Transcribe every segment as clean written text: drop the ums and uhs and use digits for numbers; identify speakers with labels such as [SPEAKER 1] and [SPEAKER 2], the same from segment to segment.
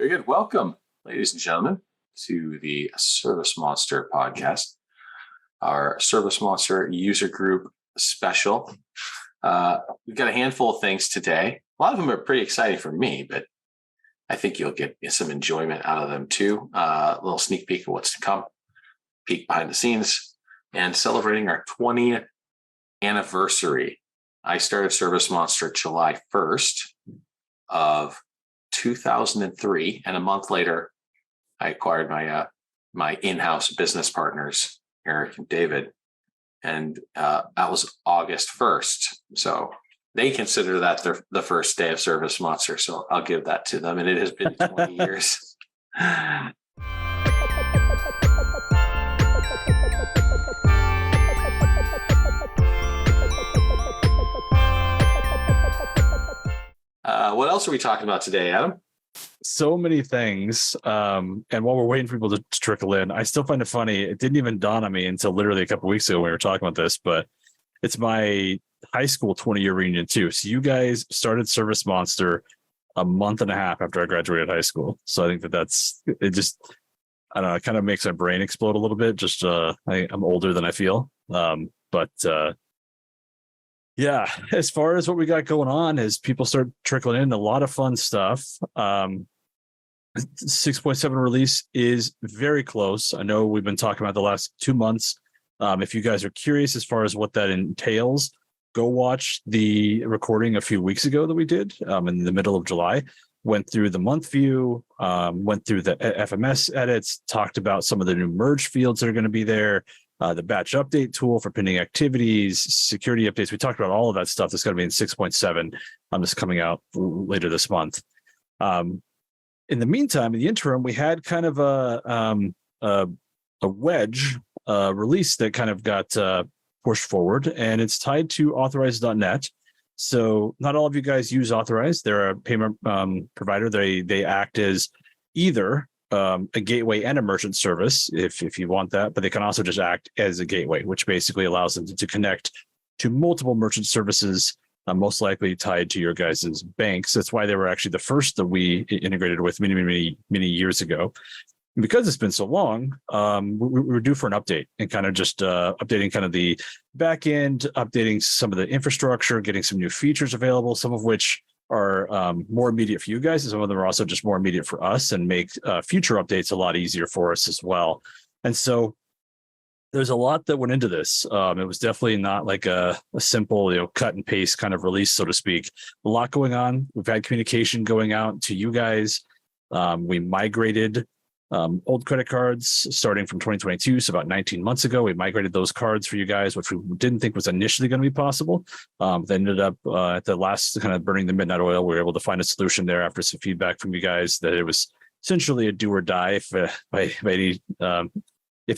[SPEAKER 1] Very good. Welcome, ladies and gentlemen, to the ServiceMonster podcast, our ServiceMonster user group special. We've got a handful of things today. A lot of them are pretty exciting for me, but I think you'll get some enjoyment out of them too. A little sneak peek of what's to come, peek behind the scenes, and celebrating our 20th anniversary. I started ServiceMonster July 1st of 2003, and a month later, I acquired my in-house business partners, Eric and David, and that was August 1st. So they consider that the first day of ServiceMonster. So I'll give that to them, and it has been 20 years. What else are we talking about today, Adam?
[SPEAKER 2] So many things. And while we're waiting for people to trickle in, I still find it funny. It didn't even dawn on me until literally a couple of weeks ago when we were talking about this, but it's my high school 20-year reunion too. So you guys started ServiceMonster a month and a half after I graduated high school. So I think it kind of makes my brain explode a little bit. Just I'm older than I feel. Yeah, as far as what we got going on, as people start trickling in, a lot of fun stuff. 6.7 release is very close. I know we've been talking about the last 2 months. If you guys are curious as far as what that entails, go watch the recording a few weeks ago that we did in the middle of July. Went through the month view, went through the FMS edits, talked about some of the new merge fields that are going to be there. The batch update tool for pending activities, security updates. We talked about all of that stuff that's going to be in 6.7. This coming out later this month. In the meantime, in the interim, we had kind of a wedge release that kind of got pushed forward, and it's tied to Authorize.net. So not all of you guys use Authorize. They're a payment provider. They act as either a gateway and a merchant service if you want that, but they can also just act as a gateway, which basically allows them to connect to multiple merchant services, most likely tied to your guys' banks. That's why they were actually the first that we integrated with many years ago. And because it's been so long, we were due for an update and kind of just updating kind of the back end, updating some of the infrastructure, getting some new features available, some of which are more immediate for you guys, and some of them are also just more immediate for us and make future updates a lot easier for us as well. And so there's a lot that went into this. It was definitely not like a simple, cut and paste kind of release, so to speak. A lot going on. We've had communication going out to you guys. We migrated old credit cards starting from 2022, so about 19 months ago. We migrated those cards for you guys, which we didn't think was initially going to be possible. They ended up at the last kind of burning the midnight oil. We were able to find a solution there after some feedback from you guys that it was essentially a do or die if there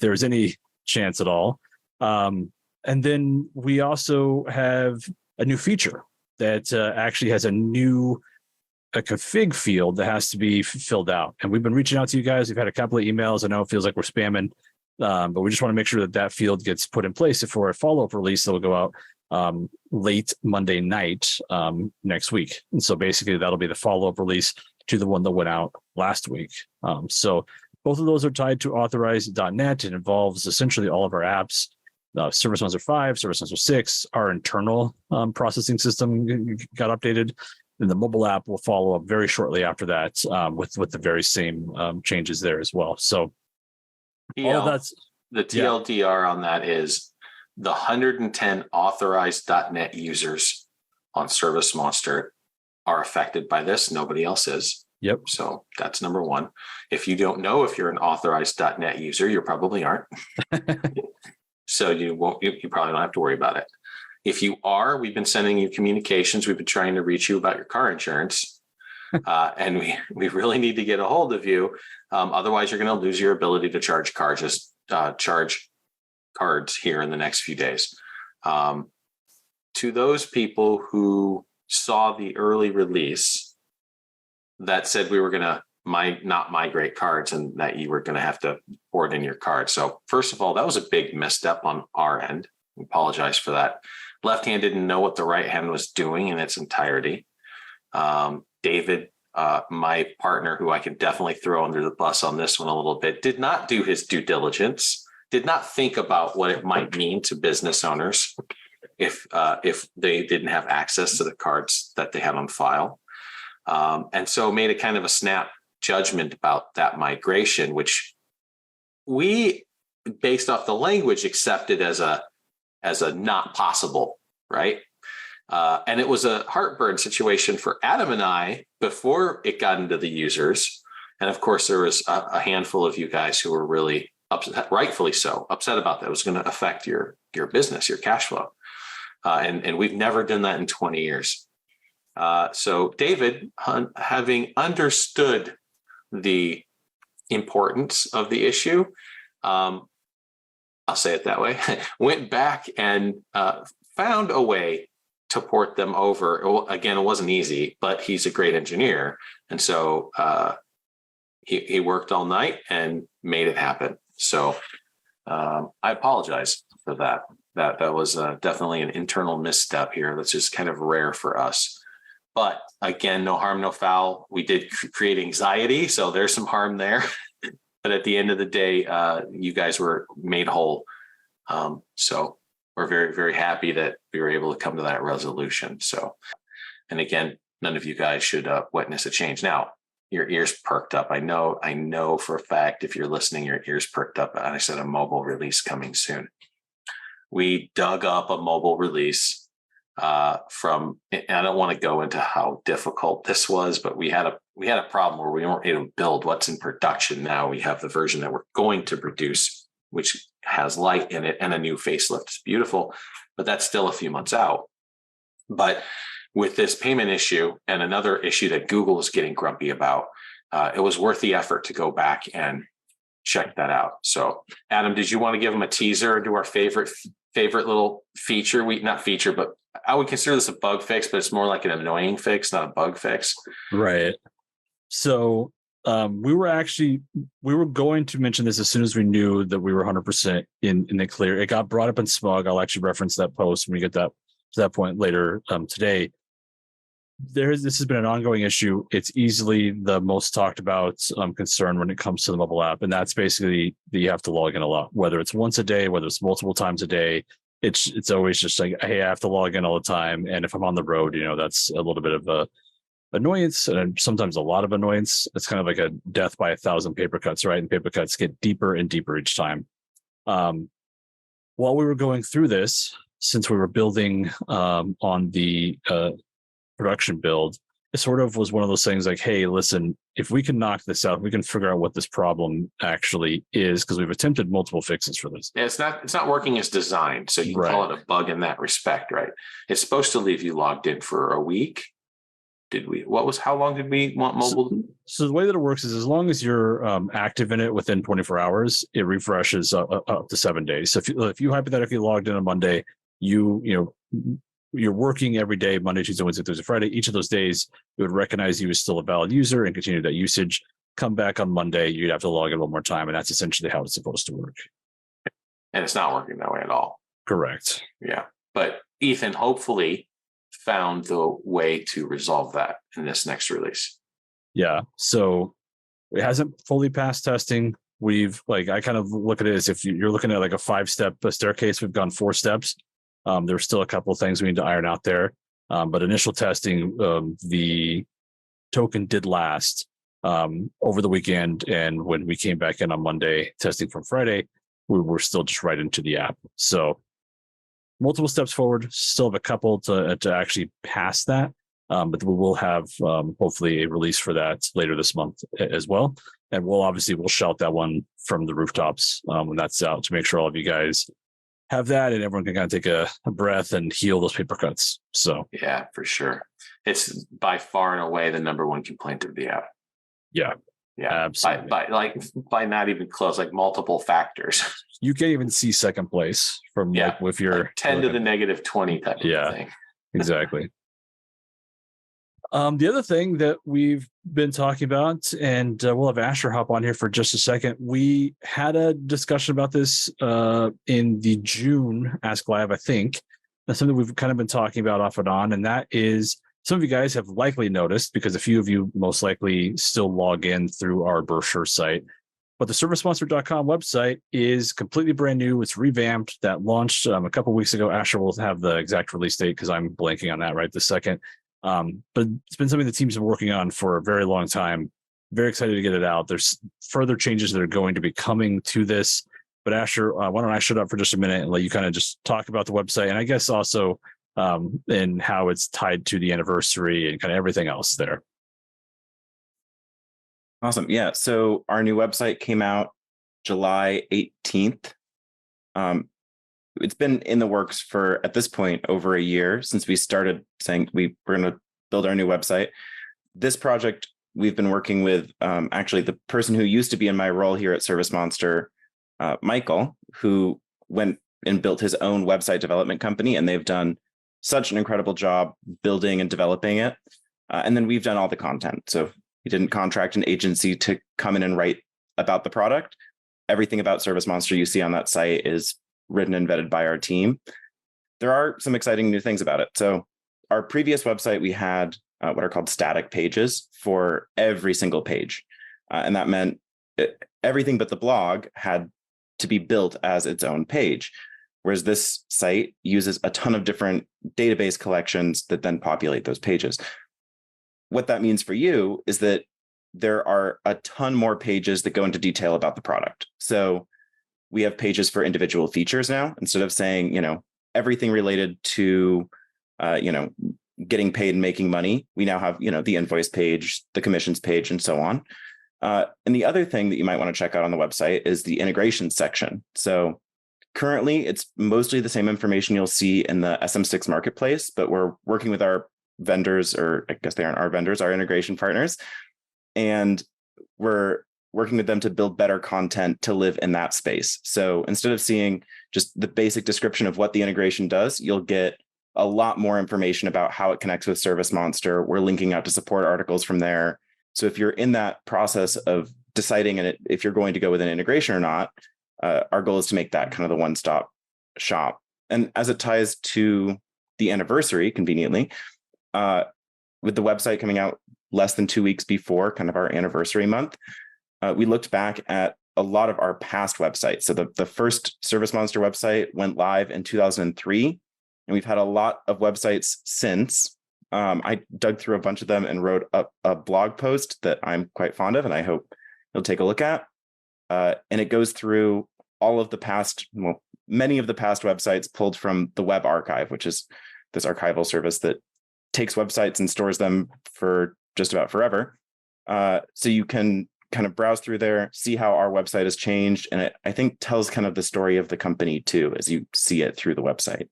[SPEAKER 2] was any chance at all. And then we also have a new feature that actually has a config field that has to be filled out. And we've been reaching out to you guys. We've had a couple of emails. I know it feels like we're spamming, but we just want to make sure that field gets put in place for a follow-up release that will go out late Monday night next week. And so basically that'll be the follow-up release to the one that went out last week. So both of those are tied to Authorize.net. It involves essentially all of our apps, ServiceMonster 5, ServiceMonster 6, our internal processing system got updated. And the mobile app will follow up very shortly after that with the very same changes there as well. So all of that's
[SPEAKER 1] the TLDR on that is the 110 Authorize.net users on ServiceMonster are affected by this. Nobody else is.
[SPEAKER 2] Yep.
[SPEAKER 1] So that's number one. If you don't know if you're an Authorize.net user, you probably aren't. So you probably don't have to worry about it. If you are, we've been sending you communications. We've been trying to reach you about your car insurance. And we really need to get a hold of you. Otherwise, you're going to lose your ability to charge cards here in the next few days. To those people who saw the early release that said we were going to not migrate cards and that you were going to have to port in your card. So first of all, that was a big misstep on our end. We apologize for that. Left hand didn't know what the right hand was doing in its entirety. David My partner, who I can definitely throw under the bus on this one a little bit, did not do his due diligence, did not think about what it might mean to business owners if they didn't have access to the cards that they had on file. And so made a kind of a snap judgment about that migration, which we, based off the language, accepted as a not possible, right? And it was a heartburn situation for Adam and I before it got into the users. And of course, there was a handful of you guys who were really upset, rightfully so, upset about that. It was going to affect your business, your cash flow. And we've never done that in 20 years. So David, having understood the importance of the issue, I'll say it that way, went back and found a way to port them over. Again, it wasn't easy, but he's a great engineer. And so he worked all night and made it happen. So I apologize for that. That was definitely an internal misstep here. That's just kind of rare for us. But again, no harm, no foul. We did create anxiety, so there's some harm there. But at the end of the day, you guys were made whole. So we're very, very happy that we were able to come to that resolution. So, and again, none of you guys should witness a change. Now, your ears perked up. I know for a fact, if you're listening, your ears perked up. And I said a mobile release coming soon. We dug up a mobile release from, and I don't want to go into how difficult this was, but we had a problem where we weren't able to build what's in production now. We have the version that we're going to produce, which has light in it and a new facelift. It's beautiful, but that's still a few months out. But with this payment issue and another issue that Google is getting grumpy about, it was worth the effort to go back and check that out. So Adam, did you want to give them a teaser into our favorite little feature? Not feature, but I would consider this a bug fix, but it's more like an annoying fix, not a bug fix.
[SPEAKER 2] Right. So we were going to mention this as soon as we knew that we were 100% in the clear. It got brought up in SMUG. I'll actually reference that post when we get to that point later today. This has been an ongoing issue. It's easily the most talked about concern when it comes to the mobile app. And that's basically that you have to log in a lot, whether it's once a day, whether it's multiple times a day. It's always just like, hey, I have to log in all the time. And if I'm on the road, that's a little bit of a annoyance and sometimes a lot of annoyance. It's kind of like a death by 1,000 paper cuts, right? And paper cuts get deeper and deeper each time. While we were going through this, since we were building on the production build, it sort of was one of those things like, hey, listen, if we can knock this out, we can figure out what this problem actually is, because we've attempted multiple fixes for this.
[SPEAKER 1] Yeah, it's not working as designed. So you can call it a bug in that respect, right? It's supposed to leave you logged in for a week. How long did we want mobile?
[SPEAKER 2] So the way that it works is as long as you're active in it within 24 hours, it refreshes up to 7 days. So if you hypothetically logged in on Monday, you're working every day, Monday, Tuesday, Wednesday, Thursday, Friday. Each of those days, it would recognize you as still a valid user and continue that usage. Come back on Monday, you'd have to log in one more time. And that's essentially how it's supposed to work.
[SPEAKER 1] And it's not working that way at all.
[SPEAKER 2] Correct.
[SPEAKER 1] Yeah. But Ethan hopefully found the way to resolve that in this next release.
[SPEAKER 2] Yeah. So it hasn't fully passed testing. I kind of look at it as if you're looking at like a 5-step staircase, we've gone 4 steps. There's still a couple of things we need to iron out there. But initial testing, the token did last over the weekend. And when we came back in on Monday, testing from Friday, we were still just right into the app. So multiple steps forward, still have a couple to actually pass that. But we will have hopefully a release for that later this month as well. And we'll shout that one from the rooftops when that's out to make sure all of you guys have that and everyone can kind of take a breath and heal those paper cuts. So
[SPEAKER 1] yeah, for sure. It's by far and away the number one complaint of the app.
[SPEAKER 2] Yeah.
[SPEAKER 1] Yeah. Absolutely. By not even close, like multiple factors.
[SPEAKER 2] You can't even see second place from with your
[SPEAKER 1] 10 to the negative 20 type of thing.
[SPEAKER 2] Exactly. The other thing that we've been talking about, and we'll have Asher hop on here for just a second. We had a discussion about this in the June Ask Live, I think. That's something we've kind of been talking about off and on, and that is some of you guys have likely noticed, because a few of you most likely still log in through our brochure site. But the ServiceMonster.com website is completely brand new. It's revamped. That launched a couple of weeks ago. Asher will have the exact release date because I'm blanking on that right this second. But it's been something the team's been working on for a very long time. Very excited to get it out. There's further changes that are going to be coming to this. But Asher, why don't I shut up for just a minute and let you kind of just talk about the website, and I guess also and how it's tied to the anniversary and kind of everything else there.
[SPEAKER 3] Awesome. Yeah. So our new website came out July 18th. It's been in the works for, at this point, over a year since we started saying we were going to build our new website. This project, we've been working with actually the person who used to be in my role here at ServiceMonster, Michael, who went and built his own website development company, and they've done such an incredible job building and developing it. And then we've done all the content. So we didn't contract an agency to come in and write about the product. Everything about ServiceMonster you see on that site is written and vetted by our team. There are some exciting new things about it. So our previous website, we had what are called static pages for every single page. And that meant everything but the blog had to be built as its own page. Whereas this site uses a ton of different database collections that then populate those pages. What that means for you is that there are a ton more pages that go into detail about the product. So we have pages for individual features now, instead of saying, everything related to, getting paid and making money. We now have, the invoice page, the commissions page, and so on. And the other thing that you might want to check out on the website is the integration section. So currently, it's mostly the same information you'll see in the SM6 marketplace, but we're working with our vendors, or I guess they aren't our vendors, our integration partners. And we're working with them to build better content to live in that space. So instead of seeing just the basic description of what the integration does, you'll get a lot more information about how it connects with ServiceMonster. We're linking out to support articles from there. So if you're in that process of deciding if you're going to go with an integration or not, our goal is to make that kind of the one-stop shop. And as it ties to the anniversary, conveniently, with the website coming out less than 2 weeks before kind of our anniversary month, we looked back at a lot of our past websites. So the first ServiceMonster website went live in 2003, and we've had a lot of websites since. I dug through a bunch of them and wrote up a blog post that I'm quite fond of, and I hope you'll take a look at. And it goes through all of the past, many of the past websites pulled from the Web Archive, which is this archival service that takes websites and stores them for just about forever. So you can kind of browse through there, see how our website has changed. And it, I think, tells kind of the story of the company too, as you see it through the website.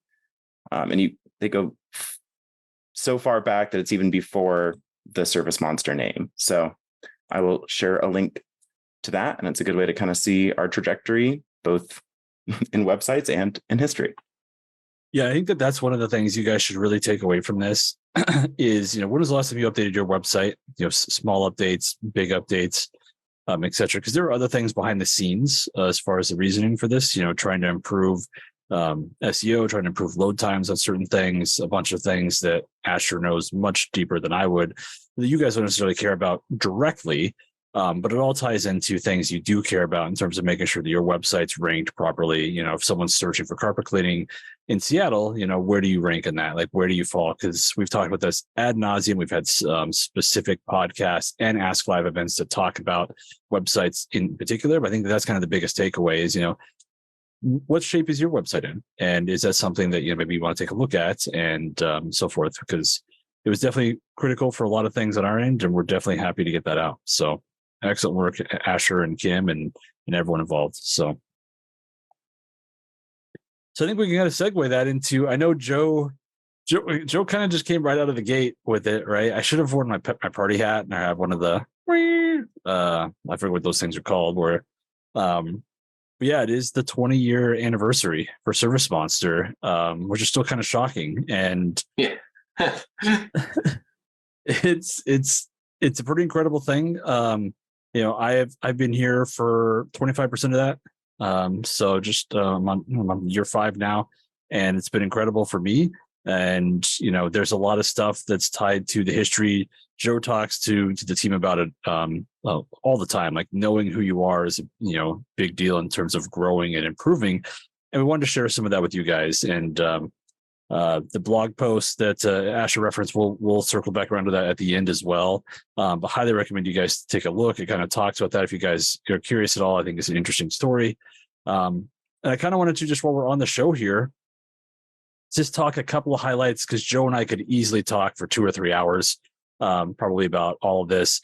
[SPEAKER 3] And they go so far back that it's even before the ServiceMonster name. So I will share a link to that. And it's a good way to kind of see our trajectory, both in websites and in history.
[SPEAKER 2] Yeah, I think that's one of the things you guys should really take away from this is, when was the last time you updated your website? Small updates, big updates, et cetera. Because there are other things behind the scenes as far as the reasoning for this, trying to improve SEO, trying to improve load times on certain things, a bunch of things that Asher knows much deeper than I would, that you guys don't necessarily care about directly. But it all ties into things you do care about in terms of making sure that your website's ranked properly. If someone's searching for carpet cleaning in Seattle, where do you rank in that? Like, where do you fall? Because we've talked about this ad nauseum. We've had specific podcasts and Ask Live events to talk about websites in particular. But I think that's kind of the biggest takeaway is, what shape is your website in? And is that something that, maybe you want to take a look at and so forth? Because it was definitely critical for a lot of things on our end, and we're definitely happy to get that out. So excellent work, Asher and Kim and everyone involved. So I think we can kind of segue that into, I know Joe kind of just came right out of the gate with it, right? I should have worn my party hat, and I have one of the, I forget what those things are called, where, but yeah, it is the 20-year anniversary for ServiceMonster, which is still kind of shocking. And
[SPEAKER 1] Yeah.
[SPEAKER 2] it's a pretty incredible thing. I've been here for 25% of that. So just I'm on year 5 now, and it's been incredible for me. And, there's a lot of stuff that's tied to the history. Joe talks to the team about it all the time. Like knowing who you are is, big deal in terms of growing and improving. And we wanted to share some of that with you guys. And the blog post that Asher referenced, we'll circle back around to that at the end as well. But highly recommend you guys take a look. It kind of talks about that if you guys are curious at all. I think it's an interesting story. And I kind of wanted to, just while we're on the show here, just talk a couple of highlights, because Joe and I could easily talk for 2 or 3 hours, probably about all of this.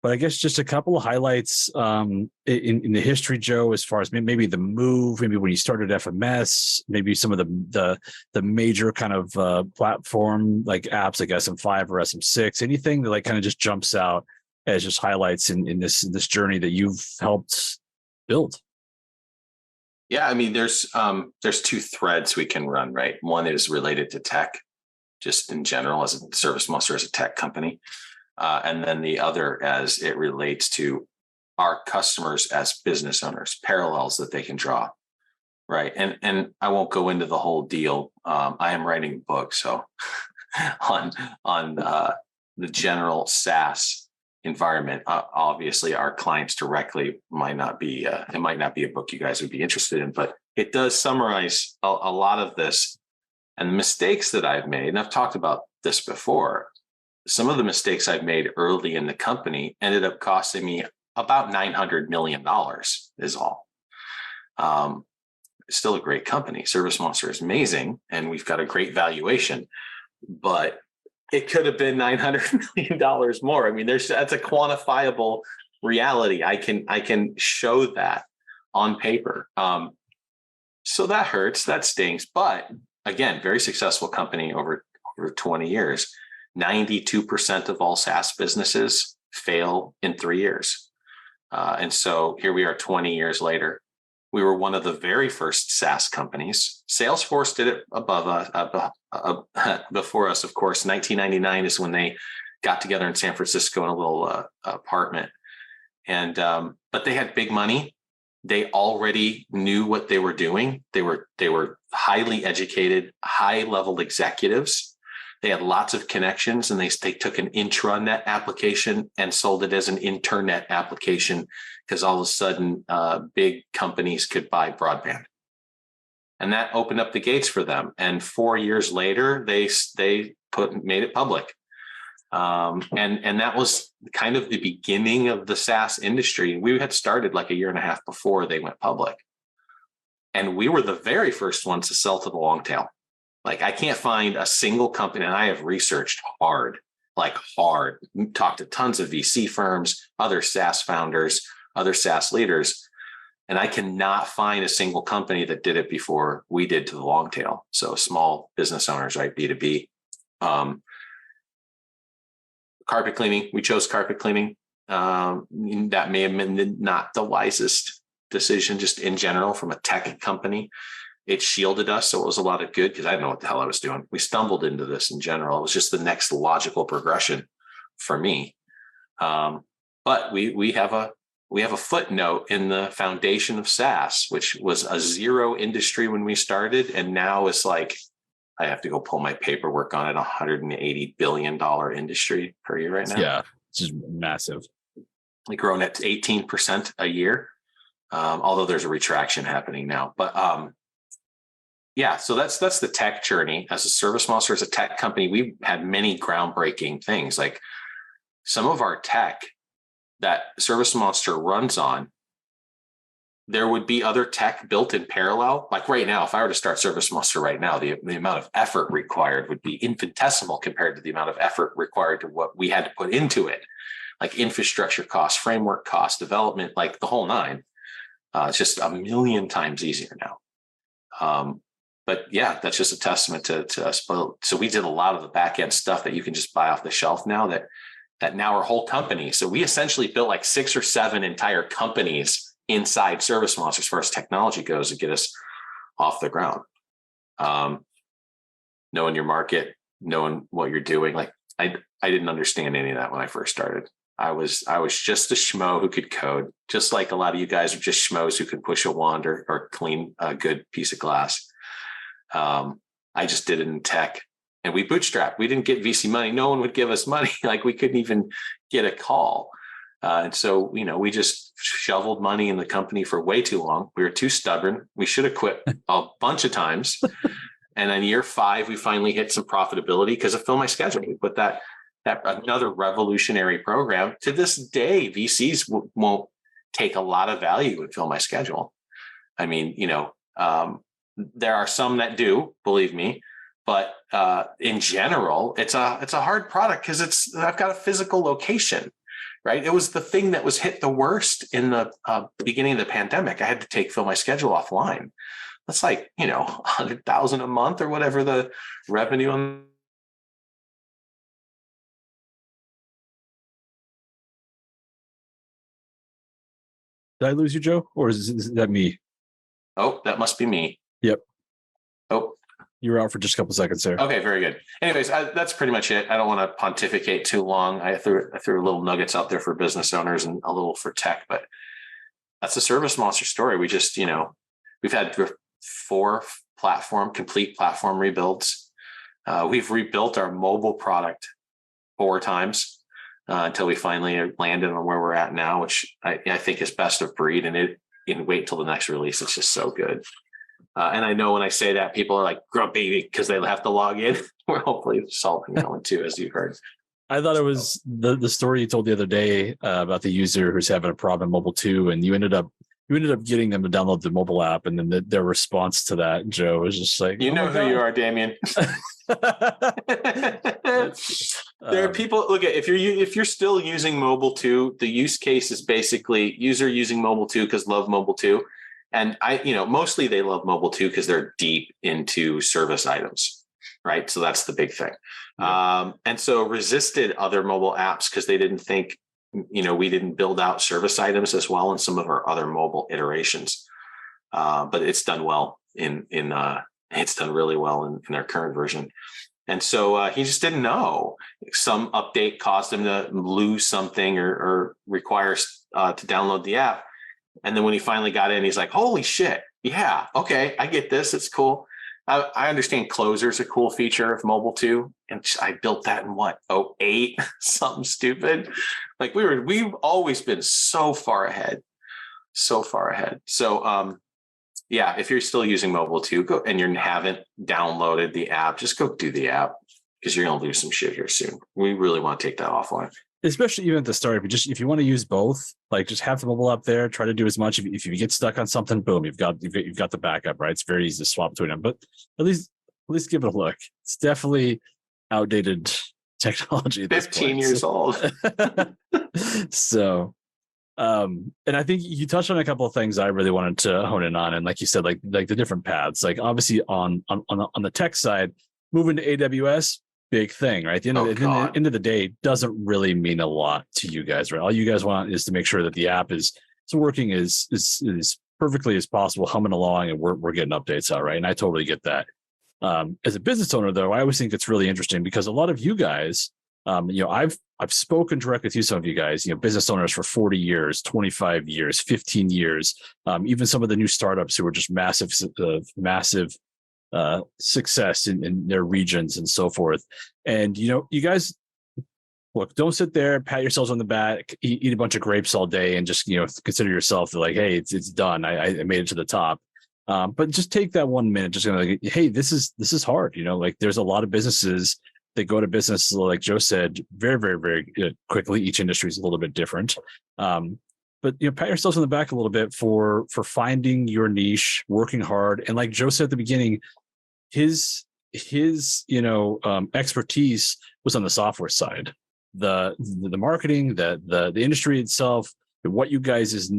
[SPEAKER 2] But I guess just a couple of highlights in the history, Joe, as far as maybe the move, maybe when you started FMS, maybe some of the major kind of platform like apps like SM5 or SM6, anything that like kind of just jumps out as just highlights in this journey that you've helped build.
[SPEAKER 1] Yeah, I mean, there's 2 threads we can run, right? One is related to tech, just in general, as a ServiceMonster as a tech company. And then the other as it relates to our customers as business owners, parallels that they can draw, right? And I won't go into the whole deal. I am writing a book, so on the general SaaS environment. Obviously, our clients directly might not be. It might not be a book you guys would be interested in, but it does summarize a lot of this and the mistakes that I've made. And I've talked about this before. Some of the mistakes I've made early in the company ended up costing me about $900 million is all. Still a great company. ServiceMonster is amazing, and we've got a great valuation, but it could have been $900 million more. I mean, that's a quantifiable reality. I can show that on paper. So that hurts, that stings. But again, very successful company over 20 years. 92% of all SaaS businesses fail in 3 years. And so here we are 20 years later. We were one of the very first SaaS companies. Salesforce did it before us, of course. 1999 is when they got together in San Francisco in a little apartment. And but they had big money. They already knew what they were doing. They were highly educated, high-level executives. They had lots of connections, and they took an intranet application and sold it as an internet application, because all of a sudden big companies could buy broadband. And that opened up the gates for them. And 4 years later, they made it public. And that was kind of the beginning of the SaaS industry. We had started like a year and a half before they went public. And we were the very first ones to sell to the long tail. Like, I can't find a single company, and I have researched hard, talked to tons of VC firms, other SaaS founders, other SaaS leaders, and I cannot find a single company that did it before we did to the long tail. So small business owners, right? B2B. Carpet cleaning, we chose carpet cleaning. That may have been not the wisest decision, just in general, from a tech company. It shielded us, so it was a lot of good, because I didn't know what the hell I was doing. We stumbled into this in general. It was just the next logical progression for me. But we have a footnote in the foundation of SaaS, which was a zero industry when we started, and now it's like, I have to go pull my paperwork on it, $180 billion industry per year right now.
[SPEAKER 2] Yeah, it's just massive.
[SPEAKER 1] We've grown at 18% a year, although there's a retraction happening now. But yeah, so that's the tech journey. As a ServiceMonster, as a tech company, we've had many groundbreaking things. Like, some of our tech that ServiceMonster runs on, there would be other tech built in parallel. Like right now, if I were to start ServiceMonster right now, the amount of effort required would be infinitesimal compared to the amount of effort required to what we had to put into it, like infrastructure costs, framework costs, development, like the whole nine. It's just a million times easier now. But yeah, that's just a testament to us. So we did a lot of the back end stuff that you can just buy off the shelf now, that now are whole companies. So we essentially built like 6 or 7 entire companies inside ServiceMonster as far as technology goes to get us off the ground. Knowing your market, knowing what you're doing. Like, I didn't understand any of that when I first started. I was just a schmo who could code, just like a lot of you guys are just schmoes who could push a wand or clean a good piece of glass. I just did it in tech. and we bootstrapped. We didn't get VC money. No one would give us money. Like we couldn't even get a call. And so, we just shoveled money in the company for way too long. We were too stubborn. We should have quit a bunch of times. And in year 5, we finally hit some profitability because of Fill My Schedule. We put that another revolutionary program. To this day, VCs won't take a lot of value in Fill My Schedule. I mean, there are some that do, believe me, but in general, it's a hard product because I've got a physical location. Right. It was the thing that was hit the worst in the beginning of the pandemic. I had to Fill My Schedule offline. That's like, 100,000 a month or whatever the revenue on.
[SPEAKER 2] Did I lose you, Joe? Or is that me?
[SPEAKER 1] Oh, that must be me.
[SPEAKER 2] Yep.
[SPEAKER 1] Oh,
[SPEAKER 2] you were out for just a couple seconds there.
[SPEAKER 1] Okay, very good. Anyways, that's pretty much it. I don't want to pontificate too long. I threw little nuggets out there for business owners and a little for tech, but that's the ServiceMonster story. We just, we've had 4 complete platform rebuilds. We've rebuilt our mobile product 4 times until we finally landed on where we're at now, which I think is best of breed. And it can wait till the next release. It's just so good. And I know when I say that, people are like grumpy because they have to log in. We're hopefully solving that one too, as you heard.
[SPEAKER 2] I thought it was the story you told the other day about the user who's having a problem in mobile too, and you ended up getting them to download the mobile app, and then their response to that, Joe, was just like,
[SPEAKER 1] you know who you are, Damien. There are people. Look at if you're still using mobile 2, the use case is basically user using mobile 2 because love mobile 2. And mostly they love mobile 2 because they're deep into service items, right? So that's the big thing. Yeah. And so resisted other mobile apps because they didn't think, we didn't build out service items as well in some of our other mobile iterations. But it's done well it's done really well in our current version. And so he just didn't know. Some update caused him to lose something or requires to download the app. And then when he finally got in, he's like, holy shit. Yeah. Okay. I get this. It's cool. I understand closer's a cool feature of mobile 2. And I built that in 2008, something stupid. Like we've always been so far ahead. So, yeah, if you're still using mobile 2, go and you haven't downloaded the app, just go do the app because you're going to lose some shit here soon. We really want to take that offline.
[SPEAKER 2] Especially even at the start, if you want to use both, like just have the mobile app there, try to do as much. If you get stuck on something, boom, you've got the backup, right? It's very easy to swap between them, but at least give it a look. It's definitely outdated technology.
[SPEAKER 1] 15 years old.
[SPEAKER 2] So, and I think you touched on a couple of things I really wanted to hone in on, and like you said, like the different paths. Like obviously on the tech side, moving to AWS. Big thing, right? At the end of the day, doesn't really mean a lot to you guys, right? All you guys want is to make sure that the app is working as perfectly as possible, humming along, and we're getting updates out, right? And I totally get that. As a business owner, though, I always think it's really interesting because a lot of you guys, I've spoken directly to some of you guys, business owners for 40 years, 25 years, 15 years, even some of the new startups who are just massive success in their regions and so forth. And you guys, look, don't sit there, pat yourselves on the back, eat a bunch of grapes all day, and just consider yourself like, hey, it's done. I made it to the top. But just take that 1 minute, just like, hey, this is hard. Like there's a lot of businesses that go to business, like Joe said, very, very, very quickly. Each industry is a little bit different. But pat yourselves on the back a little bit for finding your niche, working hard, and like Joe said at the beginning, his expertise was on the software side, the marketing, the industry itself, what your guys'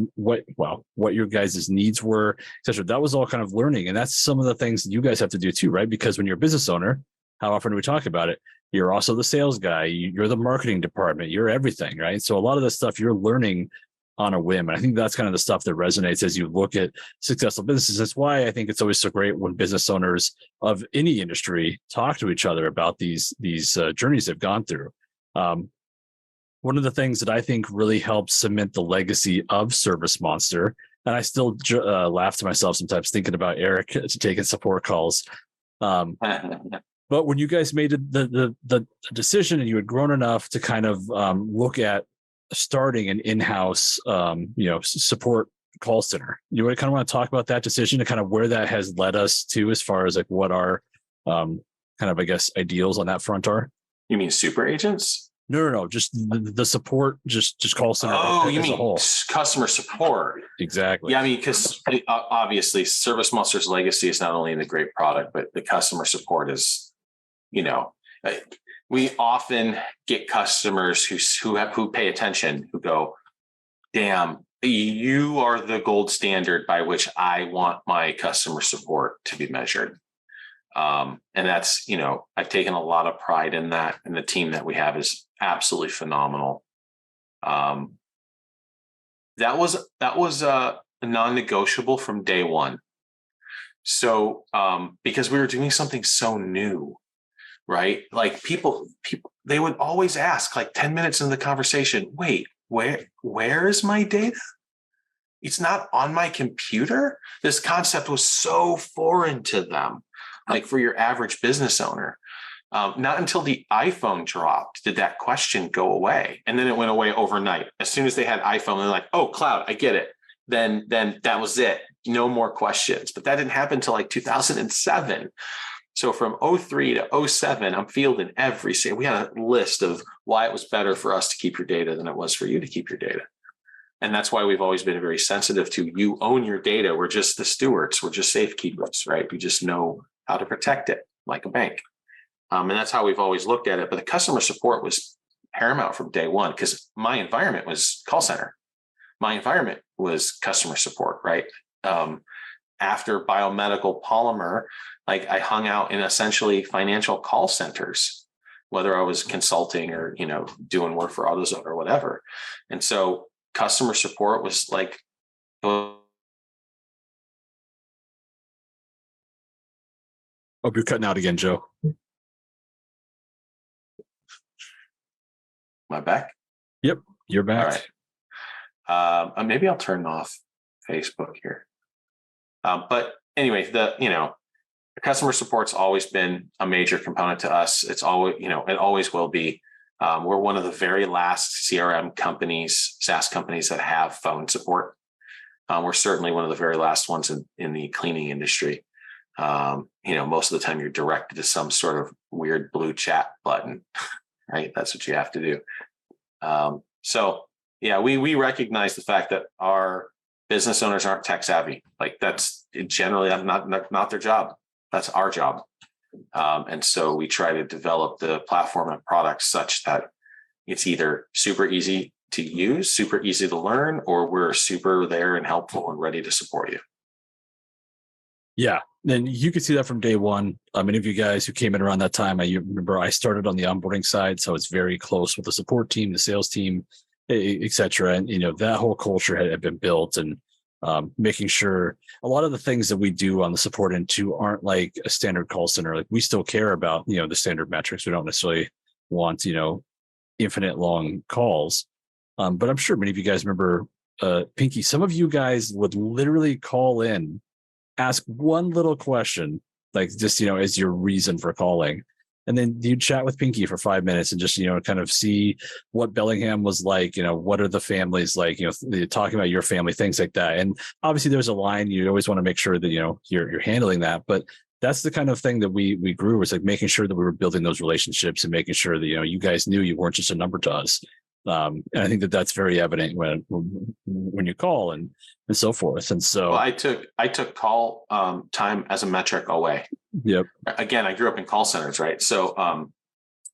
[SPEAKER 2] needs were, etc. That was all kind of learning, and that's some of the things that you guys have to do too, right? Because when you're a business owner, how often do we talk about it? You're also the sales guy, you're the marketing department, you're everything, right? So a lot of the stuff you're learning on a whim. And I think that's kind of the stuff that resonates as you look at successful businesses. That's why I think it's always so great when business owners of any industry talk to each other about these journeys they've gone through. One of the things that I think really helps cement the legacy of ServiceMonster, and I still laugh to myself sometimes thinking about Eric taking support calls. But when you guys made the decision and you had grown enough to kind of look at starting an in-house, support call center, you kind of want to talk about that decision and kind of where that has led us to, as far as like what our kind of, I guess, ideals on that front are.
[SPEAKER 1] You mean super agents?
[SPEAKER 2] No. Just the support, just call center.
[SPEAKER 1] Oh, you
[SPEAKER 2] as a
[SPEAKER 1] mean
[SPEAKER 2] whole.
[SPEAKER 1] customer support?
[SPEAKER 2] Exactly.
[SPEAKER 1] Yeah, I mean, because obviously ServiceMonster's legacy is not only in the great product, but the customer support is, we often get customers who pay attention, who go, damn, you are the gold standard by which I want my customer support to be measured. And that's, I've taken a lot of pride in that, and the team that we have is absolutely phenomenal. That was a non-negotiable from day one. So, because we were doing something so new, right? Like people, they would always ask, like 10 minutes into the conversation, wait, where is my data? It's not on my computer. This concept was so foreign to them. Like for your average business owner, not until the iPhone dropped did that question go away. And then it went away overnight. As soon as they had iPhone, they're like, oh, cloud, I get it. Then that was it. No more questions. But that didn't happen until like 2007. So from 03 to 07, I'm fielding we had a list of why it was better for us to keep your data than it was for you to keep your data. And that's why we've always been very sensitive to, you own your data. We're just the stewards. We're just safekeepers, right? We just know how to protect it like a bank. And that's how we've always looked at it. But the customer support was paramount from day one, because my environment was call center. My environment was customer support, right? After biomedical polymer, like I hung out in essentially financial call centers, whether I was consulting or, doing work for AutoZone or whatever. And so customer support was like,
[SPEAKER 2] oh, you're cutting out again, Joe.
[SPEAKER 1] Am I back?
[SPEAKER 2] Yep, you're back.
[SPEAKER 1] All right. Maybe I'll turn off Facebook here. But anyway, the customer support's always been a major component to us. It's always, it always will be. We're one of the very last CRM companies, SaaS companies, that have phone support. We're certainly one of the very last ones in the cleaning industry. Most of the time you're directed to some sort of weird blue chat button, right? That's what you have to do. So yeah, we recognize the fact that our business owners aren't tech savvy. Like that's generally not their job. That's our job. And so we try to develop the platform and products such that it's either super easy to use, super easy to learn, or we're super there and helpful and ready to support you.
[SPEAKER 2] Yeah. And you could see that from day one. Many of you guys who came in around that time, I remember I started on the onboarding side. So it's very close with the support team, the sales team, et cetera. And, that whole culture had been built, and making sure a lot of the things that we do on the support end too aren't like a standard call center. Like we still care about, the standard metrics. We don't necessarily want, infinite long calls. But I'm sure many of you guys remember, Pinky, some of you guys would literally call in, ask one little question, like just, as your reason for calling. And then you'd chat with Pinky for 5 minutes and just, kind of see what Bellingham was like, what are the families like, talking about your family, things like that. And obviously there's a line, you always want to make sure that, you're handling that. But that's the kind of thing that we grew, was like making sure that we were building those relationships and making sure that, you guys knew you weren't just a number to us. And I think that that's very evident when you call and so forth. And so
[SPEAKER 1] I took call time as a metric away.
[SPEAKER 2] Yep.
[SPEAKER 1] Again, I grew up in call centers, right? So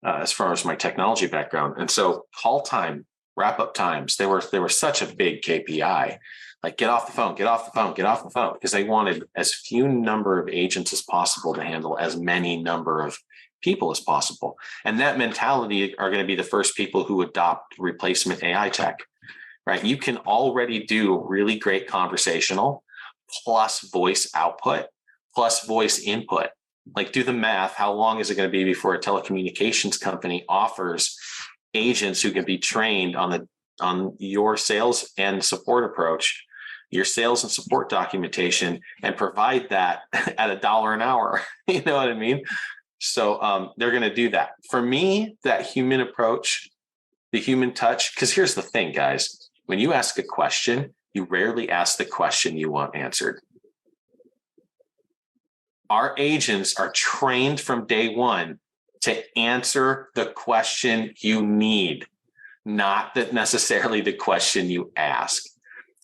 [SPEAKER 1] as far as my technology background, and so call time, wrap up times, they were such a big KPI. Like get off the phone, because they wanted as few number of agents as possible to handle as many number of people as possible. And that mentality are going to be the first people who adopt replacement AI tech, right? You can already do really great conversational plus voice output plus voice input. Like do the math. How long is it going to be before a telecommunications company offers agents who can be trained on your sales and support approach, your sales and support documentation, and provide that at $1 an hour? You know what I mean? So they're going to do that. For me, that human approach, the human touch, because here's the thing, guys. When you ask a question, you rarely ask the question you want answered. Our agents are trained from day one to answer the question you need, not that necessarily the question you ask.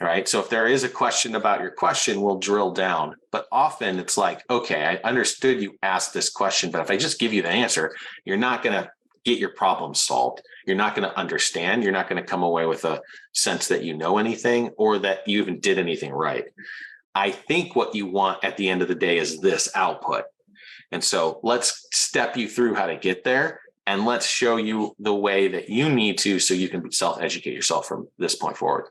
[SPEAKER 1] Right. So if there is a question about your question, we'll drill down. But often it's like, okay, I understood you asked this question, but if I just give you the answer, you're not going to get your problem solved. You're not going to understand. You're not going to come away with a sense that you know anything or that you even did anything right. I think what you want at the end of the day is this output. And so let's step you through how to get there. And let's show you the way that you need to so you can self-educate yourself from this point forward.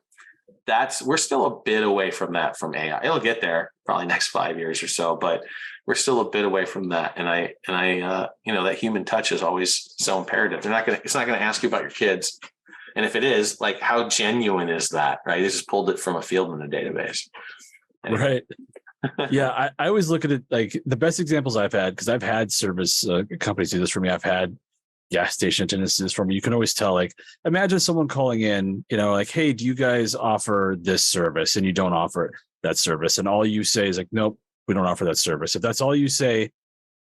[SPEAKER 1] We're still a bit away from that from AI. It'll get there probably next 5 years or so, but we're still a bit away from that. And I that human touch is always so imperative. It's not going to ask you about your kids. And if it is, like, how genuine is that? Right. They just pulled it from a field in a database.
[SPEAKER 2] Right. Yeah. I always look at it like the best examples I've had, because I've had service companies do this for me. I've had gas station attendants do this for me. You can always tell, like, imagine someone calling in, like, hey, do you guys offer this service? And you don't offer that service. And all you say is like, nope, we don't offer that service. If that's all you say,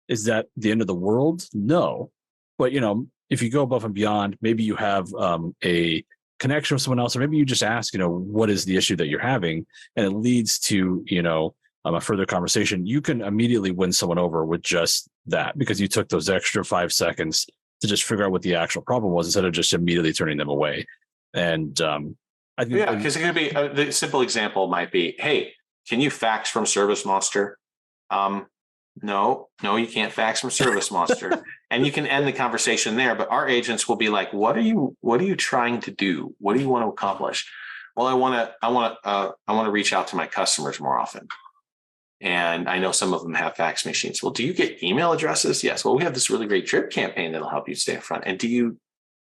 [SPEAKER 2] is that the end of the world? No. But, if you go above and beyond, maybe you have a connection with someone else, or maybe you just ask, what is the issue that you're having? And it leads to, a further conversation. You can immediately win someone over with just that, because you took those extra 5 seconds to just figure out what the actual problem was instead of just immediately turning them away. And I think,
[SPEAKER 1] because it could be the simple example might be, hey, can you fax from ServiceMonster? No, you can't fax from ServiceMonster. And you can end the conversation there. But our agents will be like, what are you trying to do? What do you want to accomplish? Well, I want to reach out to my customers more often. And I know some of them have fax machines. Well, do you get email addresses? Yes. Well, we have this really great drip campaign that'll help you stay in front. And do you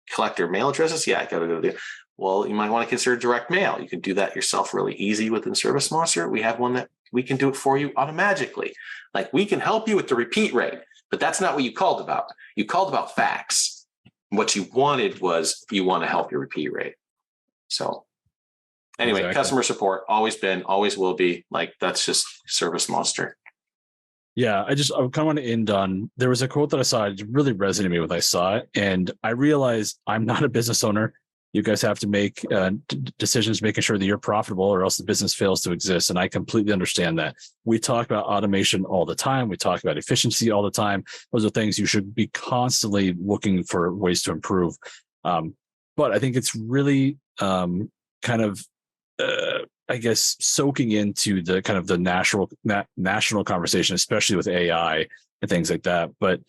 [SPEAKER 1] collect their mail addresses? Yeah, I got to go do. Well, you might want to consider direct mail. You can do that yourself really easy within ServiceMonster. We have one that we can do it for you automatically. Like, we can help you with the repeat rate, but that's not what you called about. You called about fax. What you wanted was you want to help your repeat rate. So anyway, exactly. Customer support, always been, always will be. Like, that's just ServiceMonster.
[SPEAKER 2] Yeah, I kind of want to end on, there was a quote that I saw, it really resonated with me when I saw it. And I realized I'm not a business owner. You guys have to make decisions, making sure that you're profitable, or else the business fails to exist. And I completely understand that. We talk about automation all the time. We talk about efficiency all the time. Those are things you should be constantly looking for ways to improve. But I think it's really kind of, I guess, soaking into the kind of the national conversation, especially with AI and things like that. But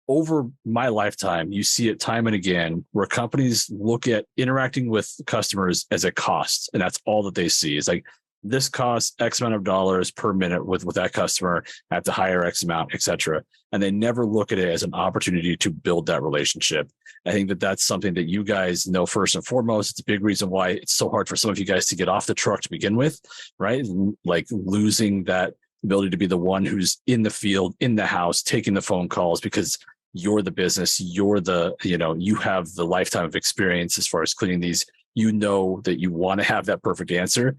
[SPEAKER 2] over my lifetime, you see it time and again where companies look at interacting with customers as a cost, and that's all that they see. It's like, this costs X amount of dollars per minute with that customer, I have to hire X amount, et cetera. And they never look at it as an opportunity to build that relationship. I think that that's something that you guys know first and foremost. It's a big reason why it's so hard for some of you guys to get off the truck to begin with, right? Like, losing that ability to be the one who's in the field, in the house, taking the phone calls, because you're the business, you're the, you have the lifetime of experience as far as cleaning these, that you want to have that perfect answer.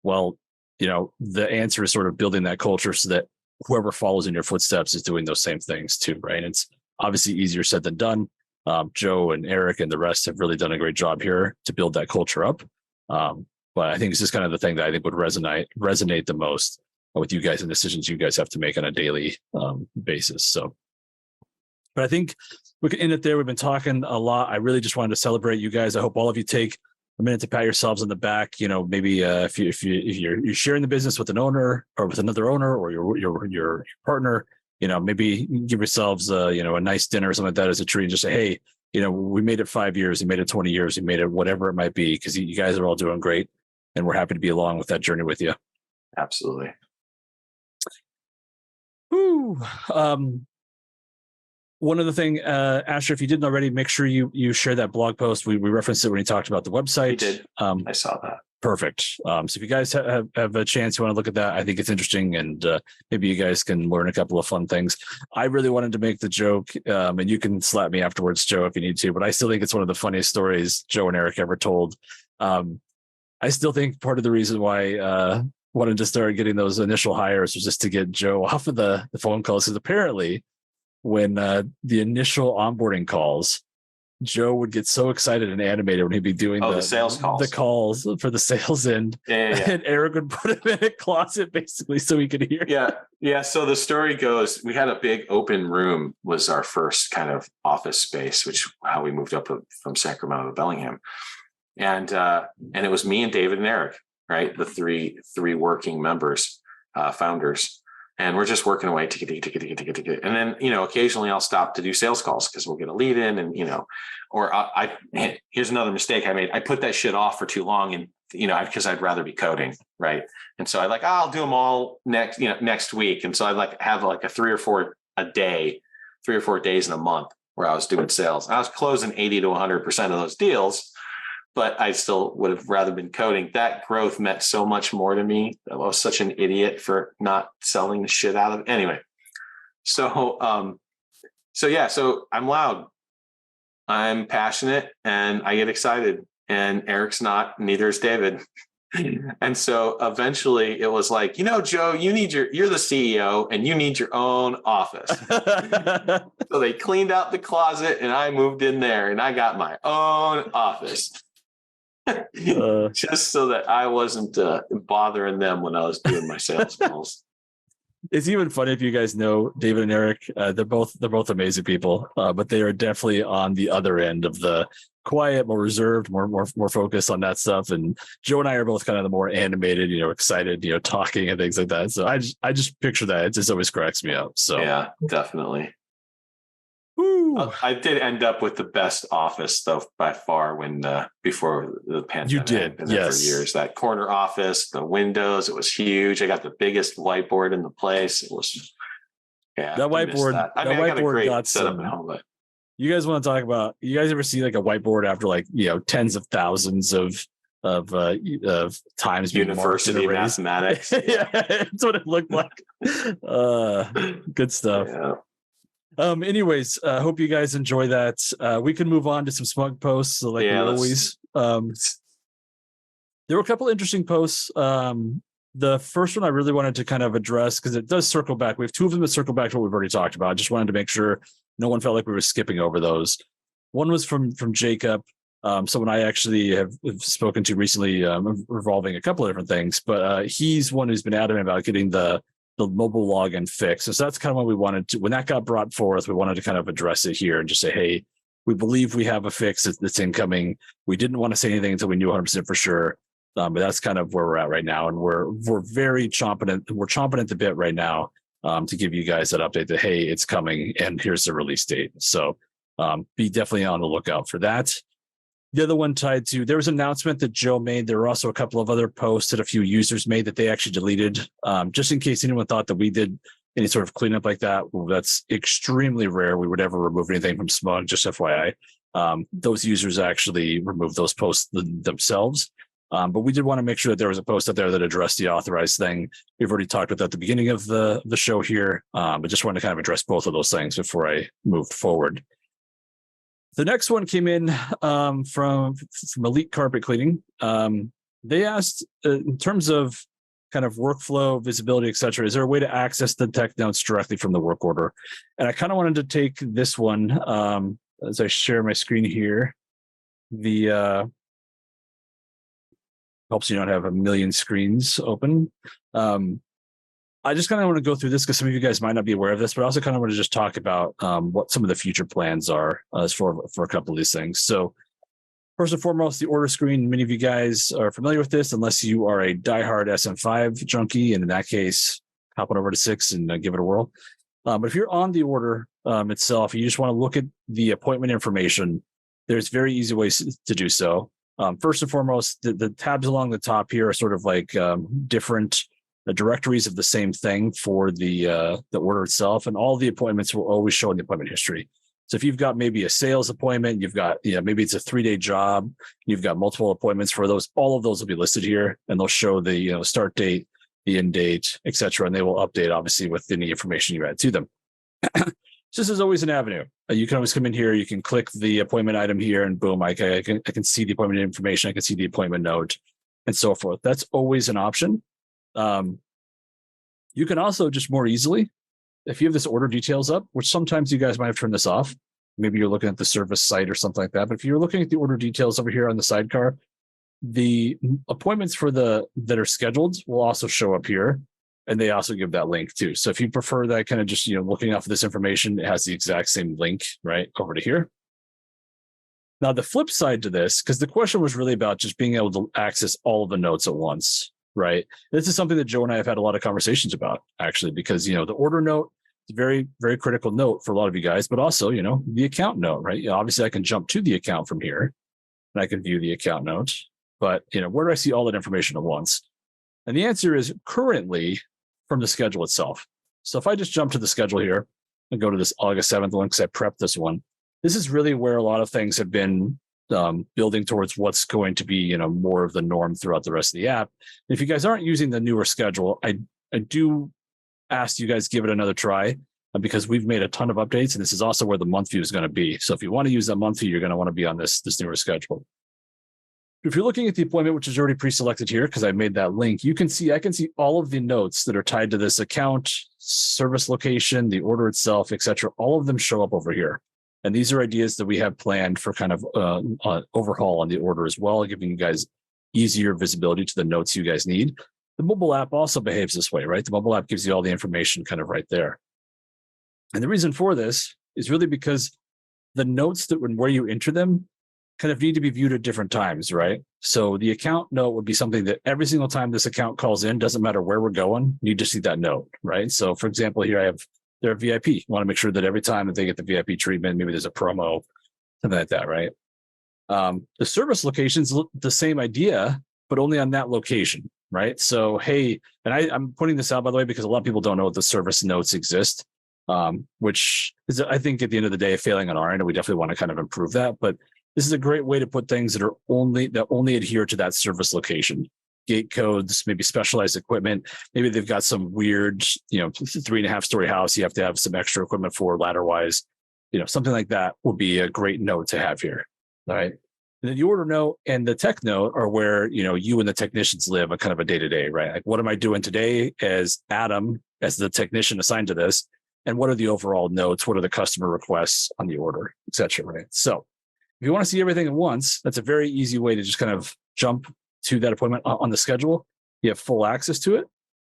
[SPEAKER 2] Well, the answer is sort of building that culture so that whoever follows in your footsteps is doing those same things too, right? And it's obviously easier said than done. Joe and Eric and the rest have really done a great job here to build that culture up. But I think it's just kind of the thing that I think would resonate the most with you guys and decisions you guys have to make on a daily basis. So, but I think we can end it there. We've been talking a lot. I really just wanted to celebrate you guys. I hope all of you take a minute to pat yourselves on the back. Maybe if you're sharing the business with an owner or with another owner, or your partner, maybe give yourselves a nice dinner or something like that as a treat, and just say, hey, we made it 5 years, we made it 20 years, we made it whatever it might be, because you guys are all doing great, and we're happy to be along with that journey with you.
[SPEAKER 1] Absolutely.
[SPEAKER 2] Woo. one other thing, Asher, if you didn't already, make sure you share that blog post. We referenced it when he talked about the website.
[SPEAKER 1] You did. I saw that.
[SPEAKER 2] Perfect. So if you guys have a chance, you want to look at that, I think it's interesting, and maybe you guys can learn a couple of fun things. I really wanted to make the joke, and you can slap me afterwards, Joe, if you need to, but I still think it's one of the funniest stories Joe and Eric ever told. I still think part of the reason why wanted to start getting those initial hires was just to get Joe off of the phone calls, because apparently when the initial onboarding calls, Joe would get so excited and animated when he'd be doing
[SPEAKER 1] the sales calls,
[SPEAKER 2] the calls for the sales end.
[SPEAKER 1] Yeah.
[SPEAKER 2] And Eric would put him in a closet basically so he could hear.
[SPEAKER 1] Yeah. So the story goes, we had a big open room was our first kind of office space, which how we moved up from Sacramento to Bellingham. And it was me and David and Eric, right? The three working members, founders. And we're just working away, ticket. And then, occasionally I'll stop to do sales calls because we'll get a lead in and, or here's another mistake I made. I put that shit off for too long and, because I'd rather be coding. Right. And so I'll do them all next week. And so I'd have a 3 or 4 days in a month where I was doing sales. I was closing 80 to 100% of those deals, but I still would have rather been coding. That growth meant so much more to me. I was such an idiot for not selling the shit out of it. Anyway. So I'm loud. I'm passionate and I get excited, and Eric's not, neither is David. And so eventually it was like, Joe, you're the CEO and you need your own office. So they cleaned out the closet and I moved in there and I got my own office. Just so that I wasn't bothering them when I was doing my sales calls.
[SPEAKER 2] It's even funny if you guys know David and Eric. They're both amazing people, but they are definitely on the other end of the quiet, more reserved, more focused on that stuff. And Joe and I are both kind of the more animated, excited, talking and things like that. So I just picture that. It just always cracks me up. So
[SPEAKER 1] yeah, definitely.
[SPEAKER 2] Woo.
[SPEAKER 1] I did end up with the best office though by far before the pandemic.
[SPEAKER 2] You did,
[SPEAKER 1] been there
[SPEAKER 2] yes.
[SPEAKER 1] For years. That corner office, the windows, it was huge. I got the biggest whiteboard in the place. It was
[SPEAKER 2] that whiteboard. That
[SPEAKER 1] I
[SPEAKER 2] whiteboard
[SPEAKER 1] got a great
[SPEAKER 2] got
[SPEAKER 1] setup at home. But
[SPEAKER 2] you guys want to talk about? You guys ever see like a whiteboard after tens of thousands of times
[SPEAKER 1] university mathematics?
[SPEAKER 2] Yeah, that's what it looked like. Good stuff.
[SPEAKER 1] Yeah.
[SPEAKER 2] Anyways, hope you guys enjoy that. We can move on to some SMUG posts we always. There were a couple of interesting posts. The first one I really wanted to kind of address because it does circle back. We have 2 of them that circle back to what we've already talked about. I just wanted to make sure no one felt like we were skipping over those. One was from Jacob, someone I actually have spoken to recently, revolving a couple of different things, but he's one who's been adamant about getting the mobile login fix. So that's kind of what we wanted to, when that got brought forth, we wanted to kind of address it here and just say, hey, we believe we have a fix that's incoming. We didn't want to say anything until we knew 100% for sure. But that's kind of where we're at right now. And we're very chomping at the bit right now to give you guys that update that, hey, it's coming and here's the release date. So be definitely on the lookout for that. The other one tied to, there was an announcement that Joe made. There were also a couple of other posts that a few users made that they actually deleted. Just in case anyone thought that we did any sort of cleanup like that, well, that's extremely rare. We would ever remove anything from SMUG, just FYI. Those users actually removed those posts themselves. But we did want to make sure that there was a post out there that addressed the authorized thing. We've already talked about that at the beginning of the show here, but just wanted to kind of address both of those things before I moved forward. The next one came in from Elite Carpet Cleaning. They asked, in terms of kind of workflow, visibility, et cetera, is there a way to access the tech notes directly from the work order? And I kind of wanted to take this one as I share my screen here. The helps you not have a million screens open. I just kind of want to go through this because some of you guys might not be aware of this, but I also kind of want to just talk about what some of the future plans are for a couple of these things. So first and foremost, the order screen, many of you guys are familiar with this, unless you are a diehard SM5 junkie. And in that case, hop on over to 6 and give it a whirl. But if you're on the order itself, you just want to look at the appointment information. There's very easy ways to do so. First and foremost, the tabs along the top here are sort of like different the directories of the same thing for the order itself, and all the appointments will always show in the appointment history. So if you've got maybe a sales appointment, you've got, maybe it's a 3-day job, you've got multiple appointments for those, all of those will be listed here, and they'll show the, start date, the end date, etc. And they will update obviously with any information you add to them. This is always an avenue. You can always come in here, you can click the appointment item here, and boom, I can see the appointment information, I can see the appointment note, and so forth. That's always an option. You can also just more easily, if you have this order details up, which sometimes you guys might have turned this off, maybe you're looking at the service site or something like that. But if you're looking at the order details over here on the sidecar, the appointments that are scheduled will also show up here, and they also give that link too. So if you prefer that kind of just, looking off of this information, it has the exact same link right over to here. Now, the flip side to this, because the question was really about just being able to access all of the notes at once, right? This is something that Joe and I have had a lot of conversations about, actually, because, the order note is a very, very critical note for a lot of you guys, but also, the account note, right? Obviously, I can jump to the account from here, and I can view the account note, but, where do I see all that information at once? And the answer is currently from the schedule itself. So if I just jump to the schedule here and go to this August 7th one, because I prepped this one, this is really where a lot of things have been building towards what's going to be, more of the norm throughout the rest of the app. And if you guys aren't using the newer schedule, I do ask you guys give it another try, because we've made a ton of updates, and this is also where the month view is going to be. So if you want to use that month view, you're going to want to be on this newer schedule. If you're looking at the appointment, which is already pre-selected here, because I made that link, I can see all of the notes that are tied to this account, service location, the order itself, etc. All of them show up over here. And these are ideas that we have planned for kind of overhaul on the order as well, giving you guys easier visibility to the notes you guys need. The mobile app also behaves this way, right? The mobile app gives you all the information kind of right there. And the reason for this is really because the notes where you enter them kind of need to be viewed at different times, right? So the account note would be something that every single time this account calls in, doesn't matter where we're going, you just see that note, right? So for example, here they're VIP. You want to make sure that every time that they get the VIP treatment, maybe there's a promo, something like that, right? The service location's the same idea, but only on that location, right? So, hey, and I'm putting this out, by the way, because a lot of people don't know that the service notes exist, which is, I think, at the end of the day, failing on our end, and we definitely want to kind of improve that. But this is a great way to put things that only adhere to that service location. Gate codes, maybe specialized equipment. Maybe they've got some weird, 3.5-story house you have to have some extra equipment for ladder wise. Something like that would be a great note to have here. All right. And then the order note and the tech note are where, you and the technicians live a kind of a day-to-day, right? Like, what am I doing today as Adam, as the technician assigned to this? And what are the overall notes? What are the customer requests on the order, et cetera, right? So if you want to see everything at once, that's a very easy way to just kind of jump to that appointment on the schedule. You have full access to it.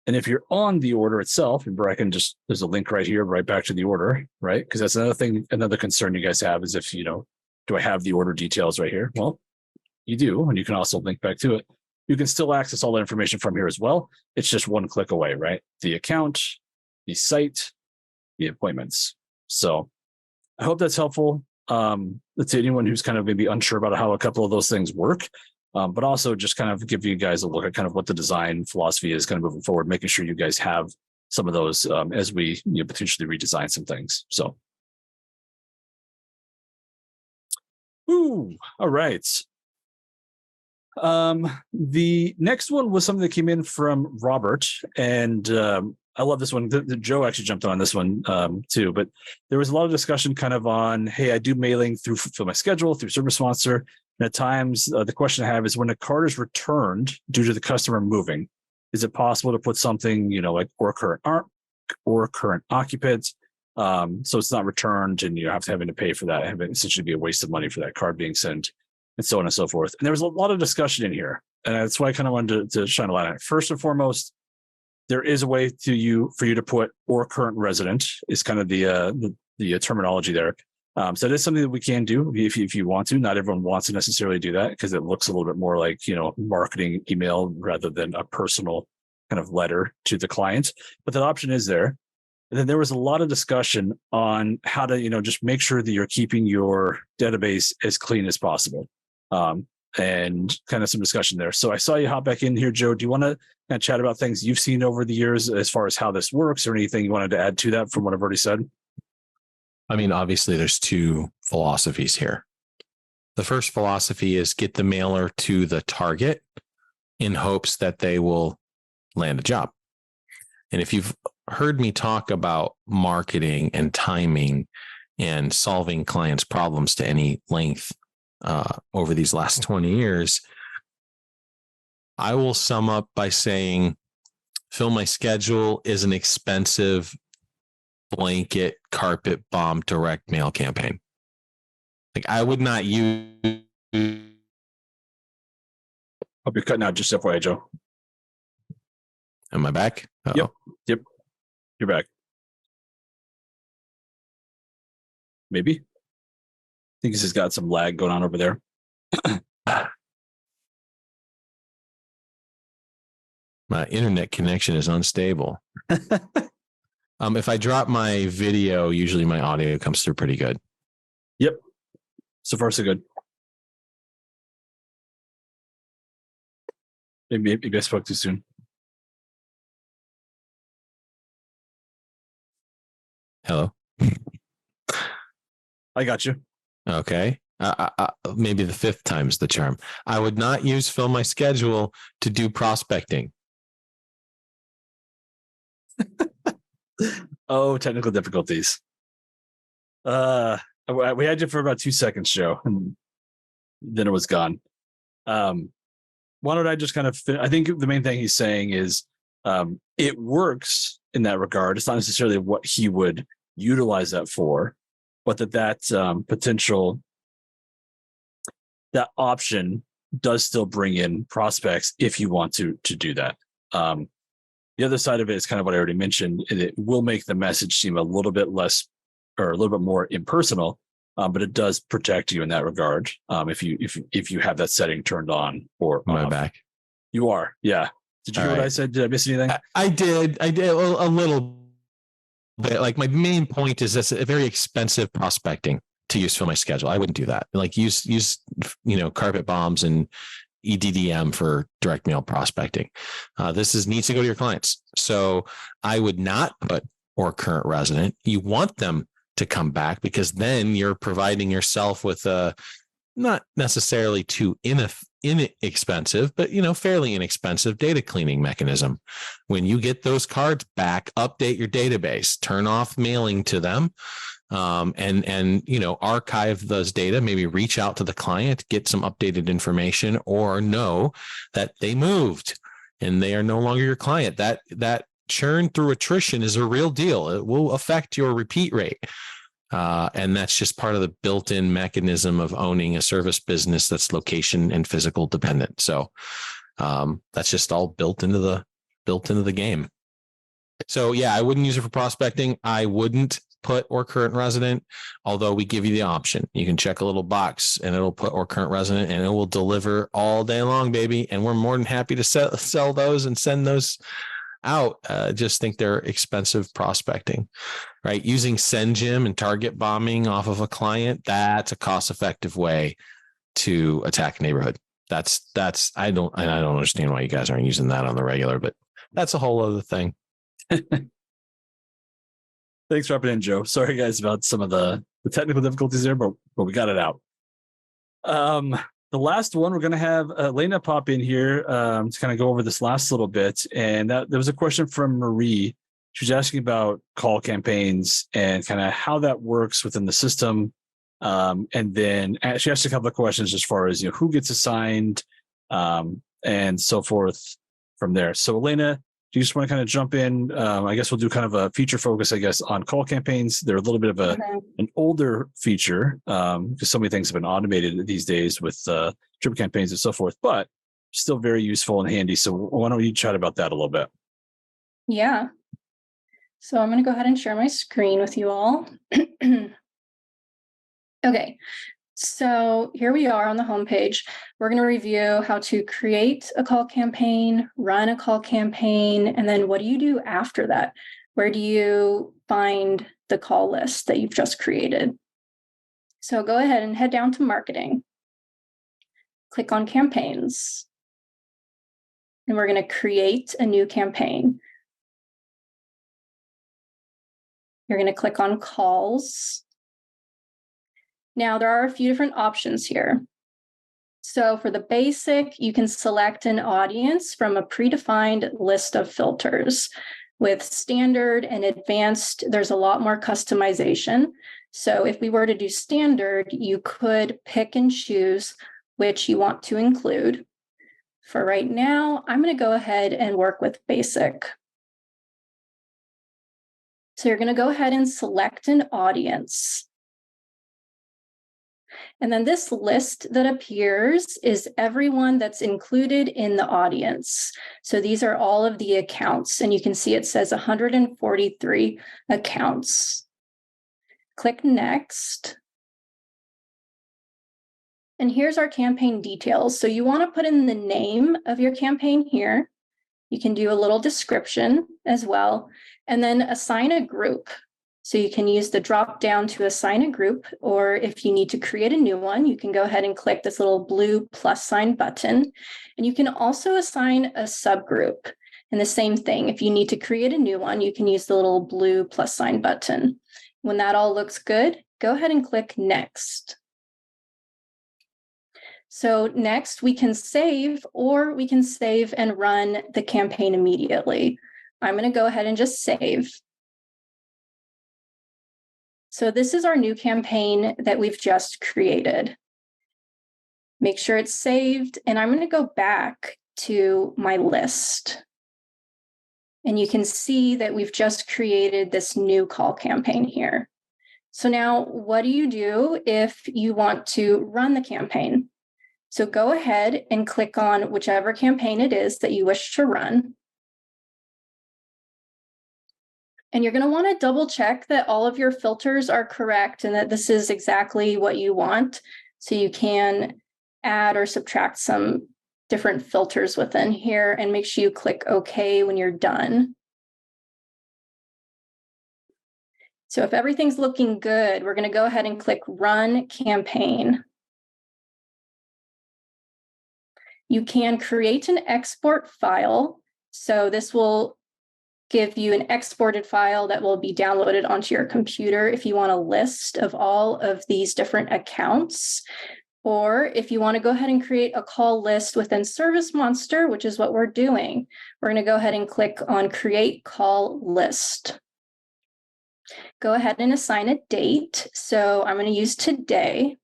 [SPEAKER 2] And if you're on the order itself, remember, there's a link right here, right back to the order, right? Because that's another concern you guys have is if, do I have the order details right here? Well, you do, and you can also link back to it. You can still access all that information from here as well. It's just one click away, right? The account, the site, the appointments. So I hope that's helpful. Let's say anyone who's kind of maybe unsure about how a couple of those things work, but also just kind of give you guys a look at kind of what the design philosophy is kind of moving forward, making sure you guys have some of those as we potentially redesign some things. So, all right. The next one was something that came in from Robert, and I love this one. Joe actually jumped on this one too, but there was a lot of discussion kind of on, hey, I do mailing through my schedule, through ServiceMonster. And at times, the question I have is when a card is returned due to the customer moving, is it possible to put something, like or current occupant, so it's not returned and you have to having to pay for that, have it essentially be a waste of money for that card being sent, and so on and so forth. And there was a lot of discussion in here, and that's why I kind of wanted to shine a light on it. First and foremost, there is a way for you to put or current resident is kind of the terminology there. So that is something that we can do if you want to. Not everyone wants to necessarily do that because it looks a little bit more like, marketing email rather than a personal kind of letter to the client. But that option is there. And then there was a lot of discussion on how to, just make sure that you're keeping your database as clean as possible. and kind of some discussion there. So I saw you hop back in here, Joe. Do you want to kind of chat about things you've seen over the years as far as how this works, or anything you wanted to add to that from what I've already said?
[SPEAKER 4] I mean, obviously, there's two philosophies here. The first philosophy is get the mailer to the target in hopes that they will land a job. And if you've heard me talk about marketing and timing and solving clients' problems to any length over these last 20 years, I will sum up by saying, Fill My Schedule is an expensive blanket carpet bomb direct mail campaign. Like, I would not use.
[SPEAKER 2] I'll be cutting out just FYI, Joe.
[SPEAKER 4] Am I back? Uh-oh.
[SPEAKER 2] Yep. You're back. Maybe. I think this has got some lag going on over there.
[SPEAKER 4] My internet connection is unstable. If I drop my video, usually my audio comes through pretty good.
[SPEAKER 2] Yep. So far, so good. Maybe I spoke too soon.
[SPEAKER 4] Hello.
[SPEAKER 2] I got you.
[SPEAKER 4] Okay. Maybe the fifth time's the charm. I would not use Fill My Schedule to do prospecting.
[SPEAKER 2] Oh, technical difficulties. We had you for about 2 seconds, Joe, and then it was gone. Why don't I just kind of? I think the main thing he's saying is it works in that regard. It's not necessarily what he would utilize that for, but that potential, that option does still bring in prospects if you want to do that. The other side of it is kind of what I already mentioned. It will make the message seem a little bit less or a little bit more impersonal, but it does protect you in that regard. If you have that setting turned on or
[SPEAKER 4] Am I back?
[SPEAKER 2] You are, yeah. Did you hear what I said? Did I miss anything?
[SPEAKER 4] I did a little bit. Like, my main point is that's a very expensive prospecting to use Fill My Schedule. I wouldn't do that. Like, use carpet bombs and EDDM for direct mail prospecting. This needs to go to your clients. So I would not put or current resident. You want them to come back, because then you're providing yourself with a not necessarily too inexpensive, but fairly inexpensive data cleaning mechanism. When you get those cards back, update your database, turn off mailing to them, and archive those data, maybe reach out to the client, get some updated information, or know that they moved and they are no longer your client. That churn through attrition is a real deal. It will affect your repeat rate. And that's just part of the built-in mechanism of owning a service business that's location and physical dependent. So that's just all built into the game. So yeah, I wouldn't use it for prospecting. I wouldn't put or current resident, although we give you the option. You can check a little box and it'll put or current resident, and it will deliver all day long, baby. And we're more than happy to sell those and send those out. Just think they're expensive prospecting, right? Using SendGym and target bombing off of a client, that's a cost-effective way to attack a neighborhood. I don't understand why you guys aren't using that on the regular, but that's a whole other thing.
[SPEAKER 2] Thanks for dropping in, Joe. Sorry, guys, about some of the technical difficulties there, but we got it out. The last one, we're going to have Elena pop in here to kind of go over this last little bit. And there was a question from Marie. She was asking about call campaigns and kind of how that works within the system. And then she asked a couple of questions as far as who gets assigned and so forth from there. So Elena, do you just want to kind of jump in? I guess we'll do kind of a feature focus, on call campaigns. They're a little bit of an older feature because so many things have been automated these days with drip campaigns and so forth, but still very useful and handy. So why don't you chat about that a little bit?
[SPEAKER 5] Yeah. So I'm going to go ahead and share my screen with you all. Okay. So here we are on the homepage. We're going to review how to create a call campaign, run a call campaign, and then what do you do after that? Where do you find the call list that you've just created? So go ahead and head down to marketing. click on campaigns. And we're going to create a new campaign. You're going to click on calls. Now, there are a few different options here. So for the basic, you can select an audience from a predefined list of filters. With standard and advanced, there's a lot more customization. So if we were to do standard, you could pick and choose which you want to include. For right now, I'm going to go ahead and work with basic. So you're going to go ahead and select an audience. And then this list that appears is everyone that's included in the audience. So these are all of the accounts, and you can see it says 143 accounts. Click next. And here's our campaign details. So you want to put in the name of your campaign here. You can do a little description as well, and then assign a group. So you can use the drop down to assign a group, or if you need to create a new one, you can go ahead and click this little blue plus sign button. And you can also assign a subgroup. And the same thing, if you need to create a new one, you can use the little blue plus sign button. When that all looks good, go ahead and click next. So next we can save, or we can save and run the campaign immediately. I'm going to go ahead and just save. So this is our new campaign that we've just created. Make sure it's saved, and I'm going to go back to my list. And you can see that we've just created this new call campaign here. So now what do you do if you want to run the campaign? So go ahead and click on whichever campaign it is that you wish to run. And you're going to want to double check that all of your filters are correct and that this is exactly what you want. So you can add or subtract some different filters within here, and make sure you click OK when you're done. So if everything's looking good, we're going to go ahead and click Run Campaign. You can create an export file. So this will give you an exported file that will be downloaded onto your computer if you want a list of all of these different accounts. Or if you want to go ahead and create a call list within ServiceMonster, which is what we're doing, we're going to go ahead and click on Create Call List. Go ahead and assign a date. So I'm going to use today,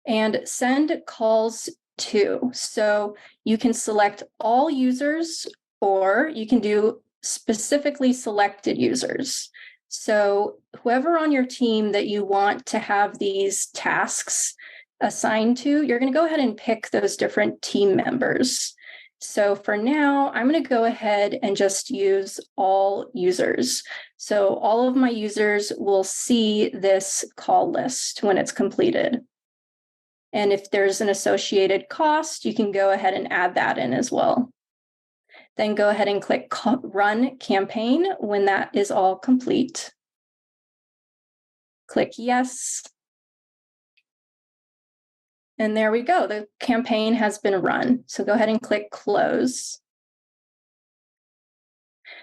[SPEAKER 5] and send calls to. So you can select all users, or you can do specifically selected users. So whoever on your team that you want to have these tasks assigned to, you're going to go ahead and pick those different team members. So for now, I'm going to go ahead and just use all users. So all of my users will see this call list when it's completed. And if there's an associated cost, you can go ahead and add that in as well. Then go ahead and click Run Campaign when that is all complete. Click Yes. And there we go. The campaign has been run. So go ahead and click Close.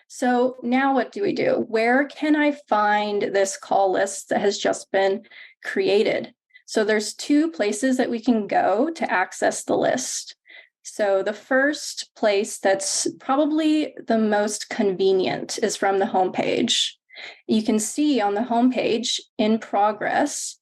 [SPEAKER 5] So now what do we do? Where can I find this call list that has just been created? So there's two places that we can go to access the list. So the first place that's probably the most convenient is from the homepage. You can see on the homepage in progress,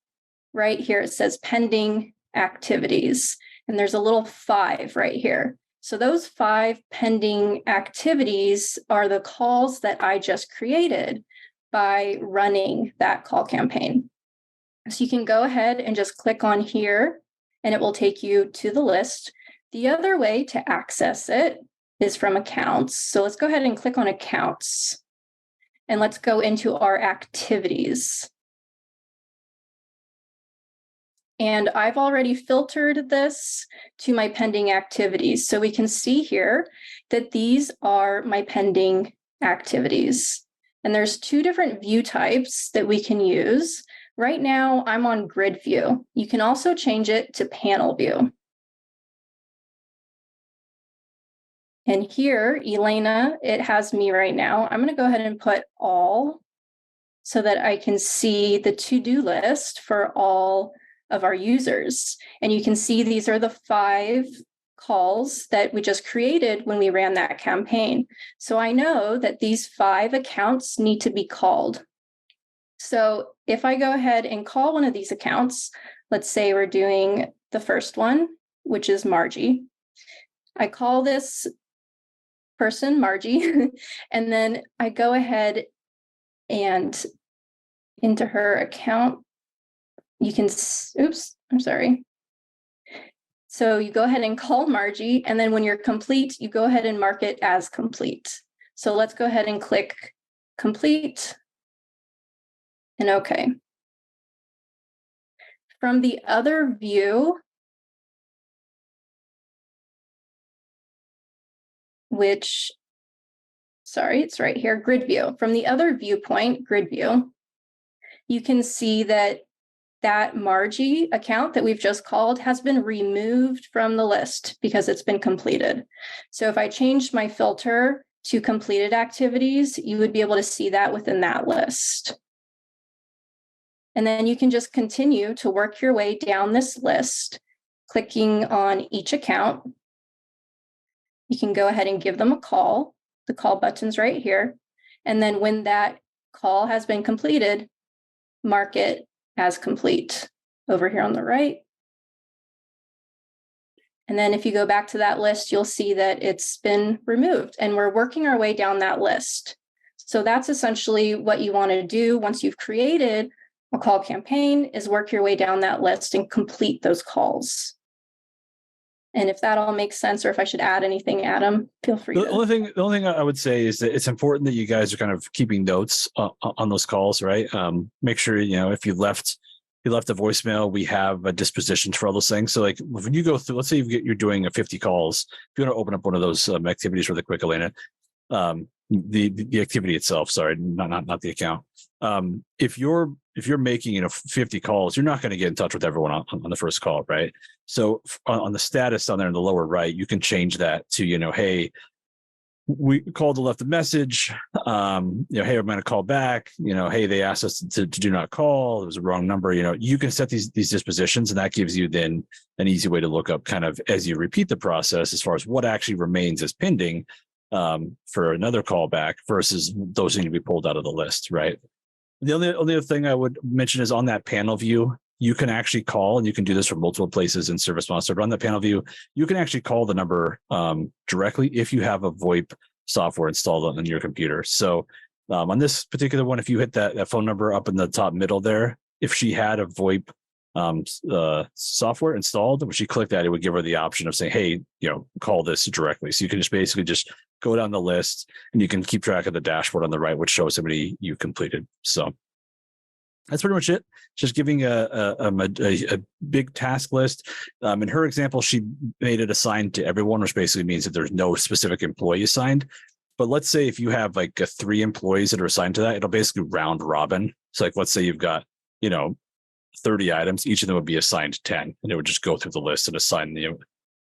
[SPEAKER 5] right here, it says pending activities, and there's a little 5 right here. So those 5 pending activities are the calls that I just created by running that call campaign. So you can go ahead and just click on here, and it will take you to the list. The other way to access it is from accounts. So let's go ahead and click on accounts, and let's go into our activities. And I've already filtered this to my pending activities. So we can see here that these are my pending activities. And there's 2 different view types that we can use. Right now, I'm on grid view. You can also change it to panel view. And here, Elena, it has me right now. I'm going to go ahead and put all so that I can see the to-do list for all of our users. And you can see these are the 5 calls that we just created when we ran that campaign. So I know that these 5 accounts need to be called. So if I go ahead and call one of these accounts, let's say we're doing the first one, which is Margie. I call this person Margie, and then I go ahead and into her account, you can, oops, I'm sorry. So you go ahead and call Margie, and then when you're complete, you go ahead and mark it as complete. So let's go ahead and click complete and okay. From the other view, which, sorry, it's right here, grid view. From the other viewpoint, grid view, you can see that that Margie account that we've just called has been removed from the list because it's been completed. So if I changed my filter to completed activities, you would be able to see that within that list. And then you can just continue to work your way down this list, clicking on each account. You can go ahead and give them a call. The call button's right here. And then when that call has been completed, mark it as complete over here on the right. And then if you go back to that list, you'll see that it's been removed and we're working our way down that list. So that's essentially what you want to do once you've created a call campaign, is work your way down that list and complete those calls. And if that all makes sense, or if I should add anything, Adam, feel free.
[SPEAKER 2] The only thing I would say is that it's important that you guys are kind of keeping notes on those calls, right? Make sure, if you left a voicemail, we have a disposition for all those things. So like when you go through, let's say you're doing 50 calls, if you want to open up one of those activities really quick, Elena, the activity itself, sorry, not the account. If you're making 50 calls, you're not going to get in touch with everyone on the first call, right? So on the status on there in the lower right, you can change that to hey, we called and left a message. Hey, I'm going to call back. Hey, they asked us to do not call. It was a wrong number. You can set these dispositions, and that gives you then an easy way to look up kind of as you repeat the process as far as what actually remains as pending for another callback versus those need to be pulled out of the list, right? The only other thing I would mention is on that panel view, you can actually call, and you can do this from multiple places in ServiceMonster, but on that panel view, you can actually call the number directly if you have a VoIP software installed on your computer. So on this particular one, if you hit that phone number up in the top middle there, if she had a VoIP software installed, when she clicked that, it would give her the option of saying, hey, call this directly. So you can basically just go down the list, and you can keep track of the dashboard on the right, which shows how many you completed. So that's pretty much it. Just giving a big task list. In her example, she made it assigned to everyone, which basically means that there's no specific employee assigned. But let's say if you have like 3 employees that are assigned to that, it'll basically round robin. So like, let's say you've got, 30 items, each of them would be assigned 10, and it would just go through the list and assign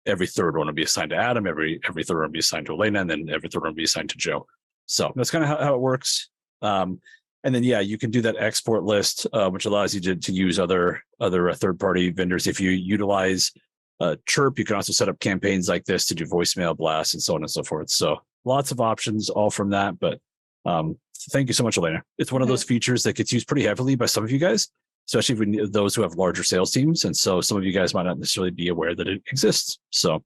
[SPEAKER 2] every third one would be assigned to Adam, every third one would be assigned to Elena, and then every third one would be assigned to Joe. So that's kind of how it works. And then, you can do that export list, which allows you to use other third-party vendors. If you utilize Chirp, you can also set up campaigns like this to do voicemail blasts and so on and so forth. So lots of options all from that. But thank you so much, Elena. It's one of those features that gets used pretty heavily by some of you guys, especially when those who have larger sales teams. And so some of you guys might not necessarily be aware that it exists. So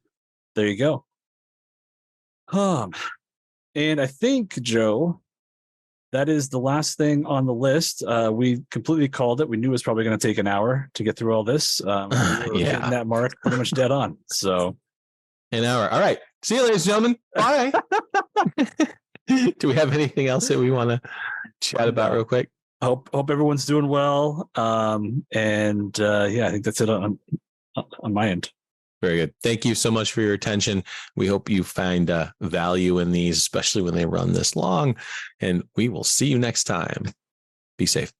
[SPEAKER 2] there you go. And I think, Joe, that is the last thing on the list. We completely called it. We knew it was probably going to take an hour to get through all this. Hitting that mark pretty much dead on. So
[SPEAKER 4] an hour. All right. See you, ladies and gentlemen. Bye. Do we have anything else that we want to chat about real quick?
[SPEAKER 2] Hope everyone's doing well. I think that's it on my end.
[SPEAKER 4] Very good. Thank you so much for your attention. We hope you find value in these, especially when they run this long. And we will see you next time. Be safe.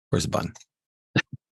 [SPEAKER 4] Where's the button?